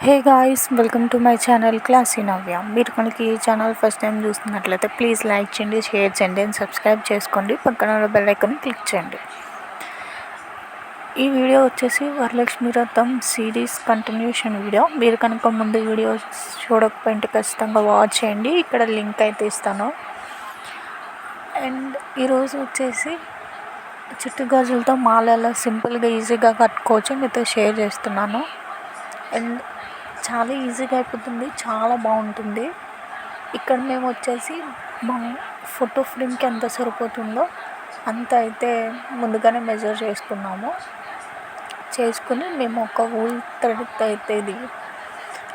Hey guys, welcome to my channel classy Navya. మీరు కనుక ఈ ఛానల్ ఫస్ట్ టైం చూస్తున్నట్లయితే ప్లీజ్ లైక్ చేయండి, షేర్ చేయండి అండ్ సబ్స్క్రైబ్ చేసుకోండి. పక్కన ఉన్న బెల్ ఐకాన్ క్లిక్ చేయండి. ఈ వీడియో వచ్చేసి వరలక్ష్మి వ్రతం సిరీస్ కంటిన్యూషన్ వీడియో. మీరు కనుక ముందు వీడియో చూడకపోయింటే ఖచ్చితంగా వాచ్ చేయండి. ఇక్కడ లింక్ అయితే ఇస్తాను. అండ్ ఈరోజు వచ్చేసి చిట్టు గాజులతో మాల ఎలా సింపుల్గా ఈజీగా కట్టుకోవచ్చు మీతో షేర్ చేస్తున్నాను. అండ్ చాలా ఈజీగా అయిపోతుంది, చాలా బాగుంటుంది. ఇక్కడ మేము వచ్చేసి మా ఫోటో ఫ్రేమ్కి ఎంత సరిపోతుందో అంత అయితే ముందుగానే మెజర్ చేసుకుని మేము ఒక ఊల్ థ్రెడ్ అయితే ఇది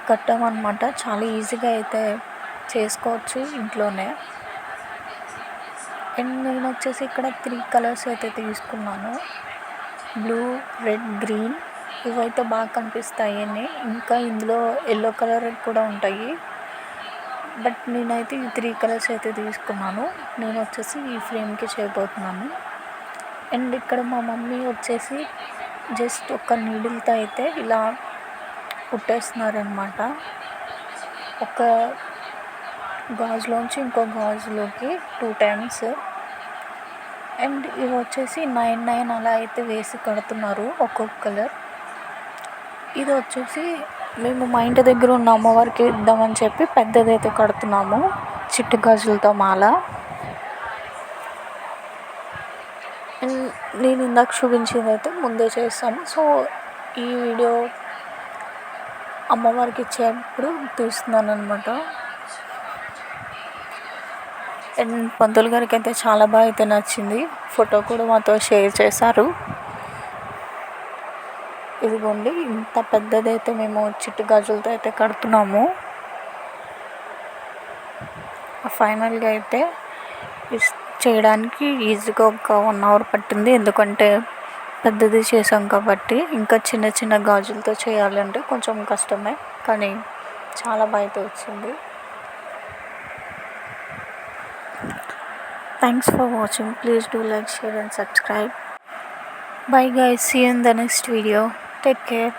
కట్టామన్నమాట. చాలా ఈజీగా అయితే చేసుకోవచ్చు ఇంట్లోనే. అండ్ నేను వచ్చేసి ఇక్కడ 3 కలర్స్ అయితే తీసుకున్నాను, బ్లూ, రెడ్, గ్రీన్. ఇవైతే బాగా కనిపిస్తాయి. ఇంకా ఇందులో ఎల్లో కలర్ కూడా ఉంటాయి, బట్ నేనైతే ఈ 3 కలర్స్ అయితే తీసుకున్నాను. నేను వచ్చేసి ఈ ఫ్రేమ్కి చేయబోతున్నాను. అండ్ ఇక్కడ మా మమ్మీ వచ్చేసి జస్ట్ ఒక నీడిల్తో అయితే ఇలా కుట్టేస్తున్నారనమాట, ఒక గాజులోంచి ఇంకో గాజులోకి 2 times. అండ్ ఇవి వచ్చేసి 9 అలా అయితే వేసి కడుతున్నారు ఒక్కొక్క కలర్. ఇది వచ్చేసి మేము మా ఇంటి దగ్గర ఉన్న అమ్మవారికి ఇద్దామని చెప్పి పెద్దదైతే కడుతున్నాము, చిట్టు గాజులతో మాల. నేను ఇందాక చూపించింది అయితే ముందే చేస్తాను, సో ఈ వీడియో అమ్మవారికి ఇచ్చేటప్పుడు తీస్తున్నాను అనమాట. అండ్ పంతులు గారికి అయితే చాలా బాగా అయితే నచ్చింది, ఫోటో కూడా మాతో షేర్ చేశారు. ఇదిగోండి, ఇంత పెద్దదైతే మేము చిట్టు గాజులతో అయితే కడుతున్నాము. ఫైనల్గా అయితే చేయడానికి ఈజీగా ఒక 1 hour పట్టింది, ఎందుకంటే పెద్దది చేసాం కాబట్టి. ఇంకా చిన్న చిన్న గాజులతో చేయాలంటే కొంచెం కష్టమే, కానీ చాలా బాగా అయితే వచ్చింది. Thanks for watching. Please do like, share and subscribe. Bye guys, see you in the next video. Take care.